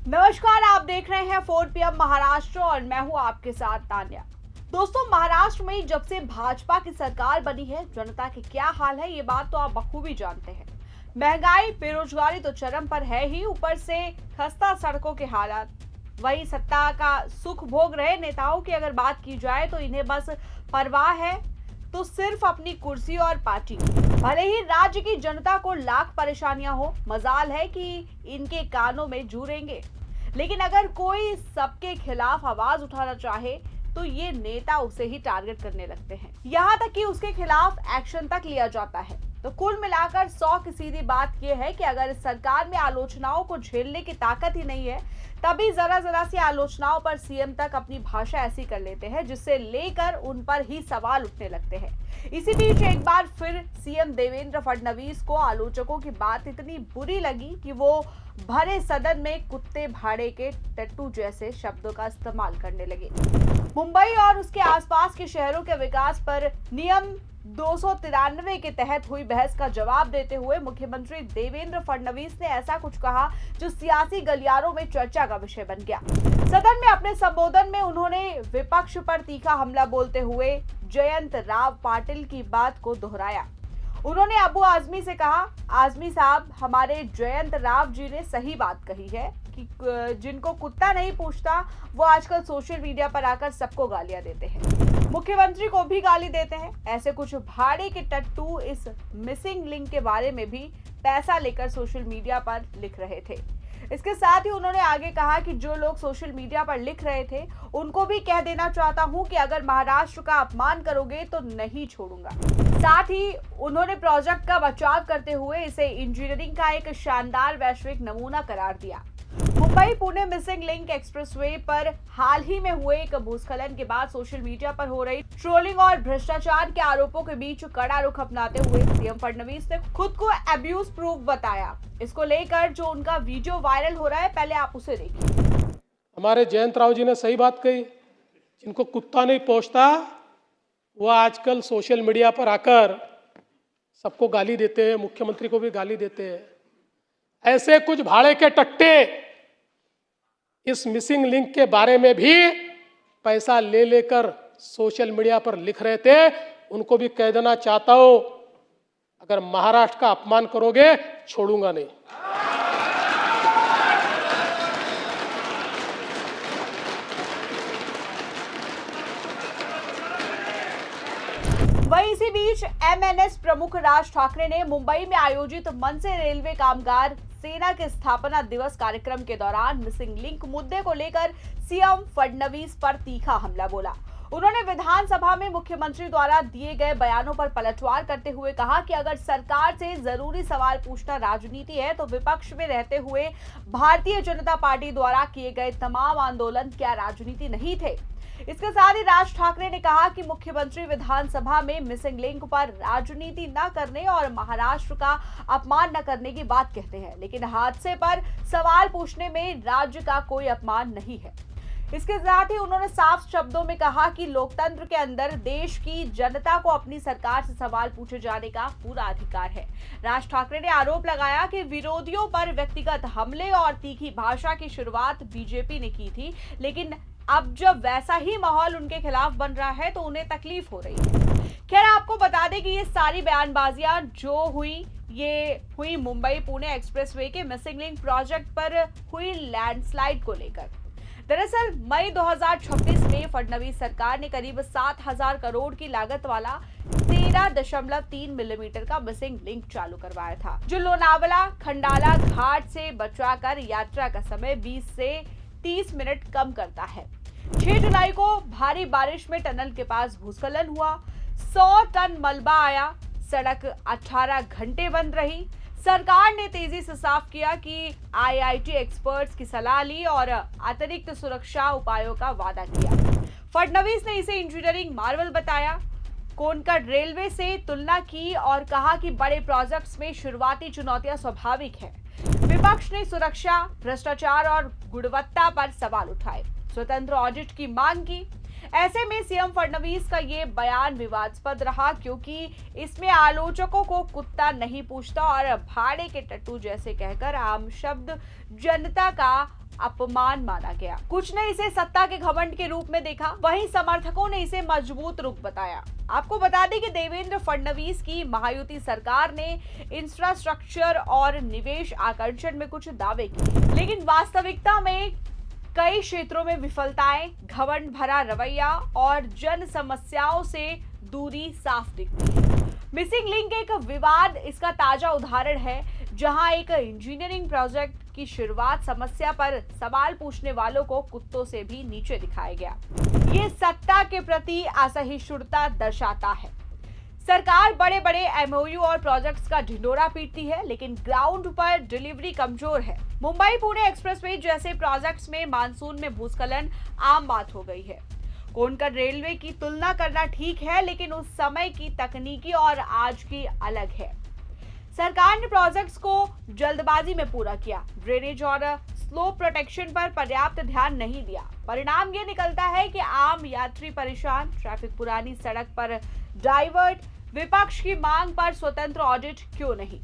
नमस्कार, आप देख रहे हैं 4 PM महाराष्ट्र और मैं हूं आपके साथ तान्या। दोस्तों, महाराष्ट्र में जब से भाजपा की सरकार बनी है, जनता के क्या हाल है ये बात तो आप बखूबी जानते हैं। महंगाई, बेरोजगारी तो चरम पर है ही, ऊपर से खस्ता सड़कों के हालात। वही सत्ता का सुख भोग रहे नेताओं की अगर बात की जाए तो इन्हें बस परवाह है तो सिर्फ अपनी कुर्सी और पार्टी। भले ही राज्य की जनता को लाख परेशानियां हो, मजाल है कि इनके कानों में जू रेंगे। लेकिन अगर कोई सबके खिलाफ आवाज उठाना चाहे तो ये नेता उसे ही टारगेट करने लगते हैं, यहाँ तक कि उसके खिलाफ एक्शन तक लिया जाता है। तो कुल मिलाकर 100 की सीधी बात यह है कि अगर इस सरकार में आलोचनाओं को झेलने की ताकत ही नहीं है, तभी जरा जरा सी आलोचनाओं पर सीएम तक अपनी भाषा ऐसी कर लेते हैं जिससे लेकर उन पर ही सवाल उठने लगते हैं। इसी बीच एक बार फिर सीएम देवेंद्र फडणवीस को आलोचकों की बात इतनी बुरी लगी कि वो भरे सदन में कुत्ते भाड़े के टट्टू जैसे शब्दों का इस्तेमाल करने लगे। मुंबई और उसके आसपास के शहरों के विकास पर नियम 293 के तहत हुई बहस का जवाब देते हुए मुख्यमंत्री देवेंद्र फडणवीस ने ऐसा कुछ कहा जो सियासी गलियारों में चर्चा का विषय बन गया। सदन में अपने संबोधन में उन्होंने विपक्ष पर तीखा हमला बोलते हुए जयंत राव पाटिल की बात को दोहराया। उन्होंने अबू आजमी से कहा, आजमी साहब, हमारे जयंत राव जी ने सही बात कही है कि जिनको कुत्ता नहीं पूछता वो आजकल सोशल मीडिया पर आकर सबको गालियां देते हैं, मुख्यमंत्री को भी गाली देते हैं। ऐसे कुछ भाड़े के टट्टू इस मिसिंग लिंक के बारे में भी पैसा लेकर सोशल मीडिया पर लिख रहे थे। इसके साथ ही उन्होंने आगे कहा कि जो लोग सोशल मीडिया पर लिख रहे थे उनको भी कह देना चाहता हूं कि अगर महाराष्ट्र का अपमान करोगे तो नहीं छोड़ूंगा। साथ ही उन्होंने प्रोजेक्ट का बचाव करते हुए इसे इंजीनियरिंग का एक शानदार वैश्विक नमूना करार दिया। Mumbai Pune missing link expressway पर हाल ही में हुए एक भूस्खलन के बाद सोशल मीडिया पर हो रही ट्रोलिंग और भ्रष्टाचार के आरोपों के बीच कड़ा रुख अपनाते हुए सीएम फडणवीस ने खुद को अब्यूज प्रूफ बताया। इसको लेकर जो उनका वीडियो वायरल हो रहा है, पहले आप उसे देखिए। हमारे जयंत राव जी ने सही बात कही, जिनको कुत्ता नहीं पहुंचता वो आजकल सोशल मीडिया पर आकर सबको गाली देते हैं, मुख्यमंत्री को भी गाली देते हैं। ऐसे कुछ भाड़े के टट्टे इस मिसिंग लिंक के बारे में भी पैसा ले लेकर सोशल मीडिया पर लिख रहे थे, उनको भी कह देना चाहता हूं, अगर महाराष्ट्र का अपमान करोगे छोड़ूंगा नहीं। वहीं इसी बीच एमएनएस प्रमुख राज ठाकरे ने मुंबई में आयोजित मन से रेलवे कामगार सेना के स्थापना दिवस कार्यक्रम के दौरान मिसिंग लिंक मुद्दे को लेकर सीएम फडणवीस पर तीखा हमला बोला। उन्होंने विधानसभा में मुख्यमंत्री द्वारा दिए गए बयानों पर पलटवार करते हुए कहा कि अगर सरकार से जरूरी सवाल पूछना राजनीति है तो विपक्ष में रहते हुए भारतीय जनता पार्टी द्वारा किए गए तमाम आंदोलन क्या राजनीति नहीं थे। इसके साथ ही राज ठाकरे ने कहा कि मुख्यमंत्री विधानसभा में मिसिंग लिंक पर राजनीति न करने और महाराष्ट्र का अपमान न करने की बात कहते हैं, लेकिन हादसे पर सवाल पूछने में राज्य का कोई अपमान नहीं है। इसके साथ ही उन्होंने साफ शब्दों में कहा कि लोकतंत्र के अंदर देश की जनता को अपनी सरकार से सवाल पूछे जाने का पूरा अधिकार है। राज ठाकरे ने आरोप लगाया कि विरोधियों पर व्यक्तिगत हमले और तीखी भाषा की शुरुआत बीजेपी ने की थी, लेकिन अब जब वैसा ही माहौल उनके खिलाफ बन रहा है तो उन्हें तकलीफ हो रही है। खैर, आपको बता दें कि ये सारी बयानबाजियां जो हुई मुंबई पुणे एक्सप्रेसवे के मिसिंग लिंक प्रोजेक्ट पर हुई लैंडस्लाइड को लेकर। दरअसल मई 2026 में फडणवीस सरकार ने करीब 7,000 करोड़ की लागत वाला 13.3 मिलीमीटर का मिसिंग लिंक चालू करवाया था, जो लोनावला खंडाला घाट से बचाकर यात्रा का समय 20 से 30 मिनट कम करता है। 6 जुलाई को भारी बारिश में टनल के पास भूस्खलन हुआ, 100 टन मलबा आया, सड़क 18 घंटे बंद रही। सरकार ने तेजी से साफ किया कि आईआईटी एक्सपर्ट्स की सलाह ली और अतिरिक्त सुरक्षा उपायों का वादा किया। फडणवीस ने इसे इंजीनियरिंग मार्वल बताया, कोनकड रेलवे से तुलना की और कहा कि बड़े प्रोजेक्ट्स में शुरुआती चुनौतियां स्वाभाविक है। विपक्ष ने सुरक्षा, भ्रष्टाचार और गुणवत्ता पर सवाल उठाए, स्वतंत्र ऑडिट की मांग की। ऐसे में सीएम फडणवीस का ये बयान विवादास्पद रहा, क्योंकि इसमें आलोचकों को कुत्ता नहीं पूछता और भाड़े के टट्टू जैसे कहकर आम शब्द जनता का अपमान माना गया। कुछ ने इसे सत्ता के घमंड के रूप में देखा, वहीं समर्थकों ने इसे मजबूत रुख बताया। आपको बता दें कि देवेंद्र फडणवीस की महायुति सरकार ने इंफ्रास्ट्रक्चर और निवेश आकर्षण में कुछ दावे किए, लेकिन वास्तविकता में कई क्षेत्रों में विफलताएं, घमंड भरा रवैया और जन समस्याओं से दूरी साफ दिखती है। मिसिंग लिंक एक विवाद इसका ताजा उदाहरण है, जहां एक इंजीनियरिंग प्रोजेक्ट की शुरुआत समस्या पर सवाल पूछने वालों को कुत्तों से भी नीचे दिखाया गया। ये सत्ता के प्रति असहिष्णुता दर्शाता है। सरकार बड़े बड़े एमओयू और प्रोजेक्ट्स का ढिंडोरा पीटती है, लेकिन ग्राउंड पर डिलीवरी कमजोर है। मुंबई पुणे एक्सप्रेसवे जैसे प्रोजेक्ट्स में मानसून में भूस्खलन आम बात हो गई है। कोंकण रेलवे की तुलना करना ठीक है, लेकिन उस समय की तकनीकी और आज की अलग है। सरकार ने प्रोजेक्ट्स को जल्दबाजी में पूरा किया, ड्रेनेज और स्लोप प्रोटेक्शन पर पर्याप्त ध्यान नहीं दिया। परिणाम ये निकलता है कि आम यात्री परेशान, ट्रैफिक पुरानी सड़क पर डाइवर्ट, विपक्ष की मांग पर स्वतंत्र ऑडिट क्यों नहीं,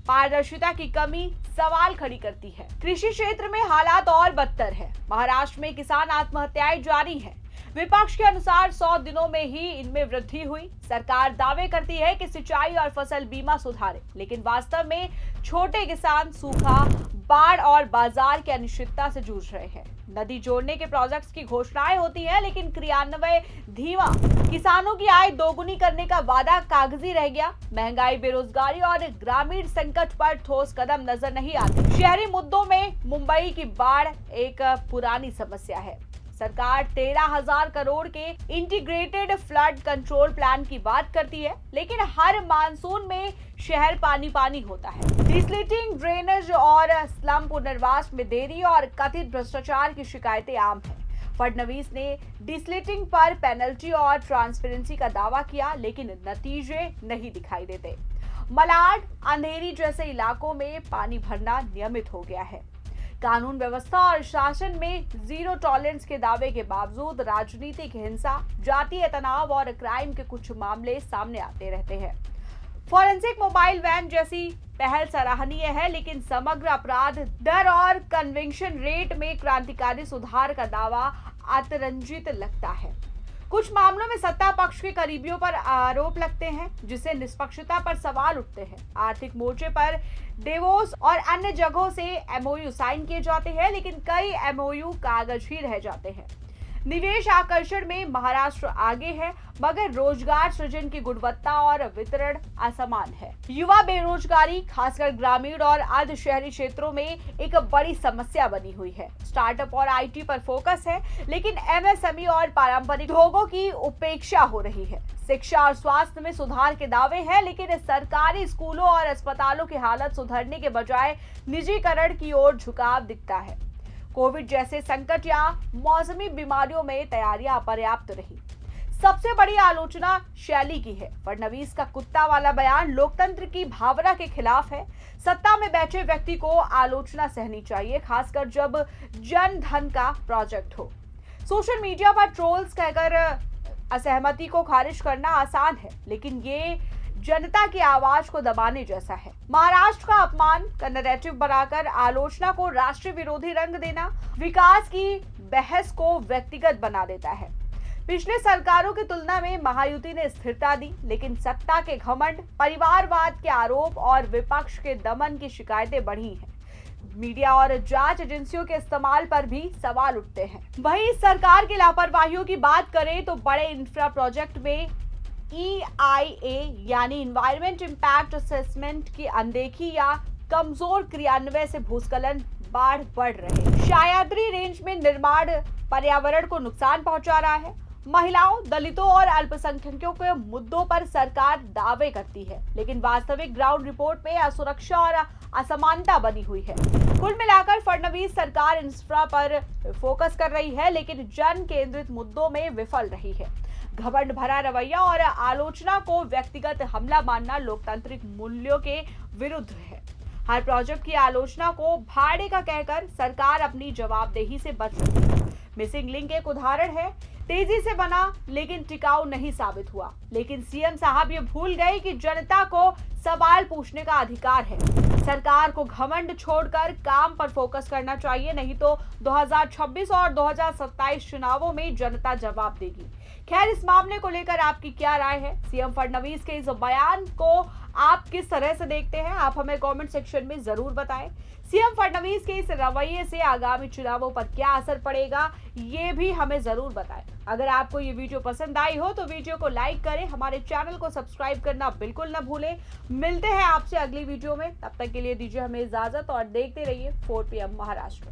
पारदर्शिता की कमी सवाल खड़ी करती है। कृषि क्षेत्र में हालात और बदतर है। महाराष्ट्र में किसान आत्महत्याएं जारी हैं। विपक्ष के अनुसार 100 दिनों में ही इनमें वृद्धि हुई। सरकार दावे करती है कि सिंचाई और फसल बीमा सुधारे, लेकिन वास्तव में छोटे किसान सूखा, बाढ़ और बाजार की अनिश्चितता से जूझ रहे हैं। नदी जोड़ने के प्रोजेक्ट्स की घोषणाएं होती है, लेकिन क्रियान्वयन धीमा। किसानों की आय दोगुनी करने का वादा कागजी रह गया। महंगाई, बेरोजगारी और ग्रामीण संकट पर ठोस कदम नजर नहीं आते। शहरी मुद्दों में मुंबई की बाढ़ एक पुरानी समस्या है। सरकार 13,000 करोड़ के इंटीग्रेटेड फ्लड कंट्रोल प्लान की बात करती है, लेकिन हर मानसून में शहर पानी पानी होता है। डिसलिटिंग, ड्रेनेज और स्लम पुनर्वास में देरी और कथित भ्रष्टाचार की शिकायतें आम हैं। फडणवीस ने डिसलिटिंग पर पेनल्टी और ट्रांसपेरेंसी का दावा किया, लेकिन नतीजे नहीं दिखाई देते। मलाड, अंधेरी जैसे इलाकों में पानी भरना नियमित हो गया है। कानून व्यवस्था और शासन में जीरो टॉलरेंस के दावे के बावजूद राजनीतिक हिंसा, जातीय तनाव और क्राइम के कुछ मामले सामने आते रहते हैं। फॉरेंसिक मोबाइल वैन जैसी पहल सराहनीय है, लेकिन समग्र अपराध दर और कन्विक्शन रेट में क्रांतिकारी सुधार का दावा अतिरंजित लगता है। कुछ मामलों में सत्ता पक्ष के करीबियों पर आरोप लगते हैं, जिससे निष्पक्षता पर सवाल उठते हैं। आर्थिक मोर्चे पर डेवोस और अन्य जगहों से एमओयू साइन किए जाते हैं, लेकिन कई एमओयू कागज ही रह जाते हैं। निवेश आकर्षण में महाराष्ट्र आगे है, मगर रोजगार सृजन की गुणवत्ता और वितरण असमान है। युवा बेरोजगारी, खासकर ग्रामीण और अर्ध शहरी क्षेत्रों में एक बड़ी समस्या बनी हुई है। स्टार्टअप और आईटी पर फोकस है, लेकिन एमएसएमई और पारंपरिक उद्योगों की उपेक्षा हो रही है। शिक्षा और स्वास्थ्य में सुधार के दावे हैं, लेकिन सरकारी स्कूलों और अस्पतालों की हालत सुधरने के बजाय निजीकरण की ओर झुकाव दिखता है। कोविड जैसे संकट या मौसमी बीमारियों में तैयारियां अपर्याप्त रही। सबसे बड़ी आलोचना शैली की है। फडणवीस का कुत्ता वाला बयान लोकतंत्र की भावना के खिलाफ है। सत्ता में बैठे व्यक्ति को आलोचना सहनी चाहिए, खासकर जब जन धन का प्रोजेक्ट हो। सोशल मीडिया पर ट्रोल्स कहकर असहमति को खारिज करना आसान है, लेकिन ये जनता की आवाज को दबाने जैसा है। महाराष्ट्र का अपमान का नैरेटिव बनाकर आलोचना को राष्ट्रीय विरोधी रंग देना विकास की बहस को व्यक्तिगत बना देता है। पिछले सरकारों की तुलना में महायुति ने स्थिरता दी, लेकिन सत्ता के घमंड, परिवारवाद के आरोप और विपक्ष के दमन की शिकायतें बढ़ी हैं। मीडिया और जांच एजेंसियों के इस्तेमाल पर भी सवाल उठते हैं। वहीं सरकार की लापरवाहियों की बात करें तो बड़े इंफ्रा प्रोजेक्ट में EIA यानी इन्वायरमेंट इम्पैक्ट असेसमेंट की अनदेखी या कमजोर क्रियान्वयन से भूस्खलन, बाढ़ बढ़ रहे। सह्याद्री रेंज में निर्माण पर्यावरण को नुकसान पहुंचा रहा है। महिलाओं, दलितों और अल्पसंख्यकों के मुद्दों पर सरकार दावे करती है, लेकिन वास्तविक ग्राउंड रिपोर्ट में असुरक्षा और असमानता बनी हुई है। कुल मिलाकर फडणवीस सरकार इंफ्रा पर फोकस कर रही है, लेकिन जन केंद्रित मुद्दों में विफल रही है। घमंड भरा रवैया और आलोचना को व्यक्तिगत हमला मानना लोकतांत्रिक मूल्यों के विरुद्ध है। हर प्रोजेक्ट की आलोचना को भाड़े का कहकर सरकार अपनी जवाबदेही से बच रही है। मिसिंग लिंक एक उदाहरण है। तेजी से बना लेकिन टिकाऊ नहीं साबित हुआ। लेकिन सीएम साहब ये भूल गए कि जनता को सवाल पूछने का अधिकार है। सरकार को घमंड छोड़कर काम पर फोकस करना चाहिए, नहीं तो 2026 और 2027 चुनावों में जनता जवाब देगी। खैर, इस मामले को लेकर आपकी क्या राय है? सीएम फडणवीस के इस बयान को आप किस तरह से देखते हैं? आप हमें कमेंट सेक्शन में जरूर बताएं। सीएम फडणवीस के इस रवैये से आगामी चुनावों पर क्या असर पड़ेगा, ये भी हमें जरूर बताएं। अगर आपको ये वीडियो पसंद आई हो तो वीडियो को लाइक करें, हमारे चैनल को सब्सक्राइब करना बिल्कुल न भूलें। मिलते हैं आपसे अगली वीडियो में, तब तक के लिए दीजिए हमें इजाजत और देखते रहिए 4 PM महाराष्ट्र।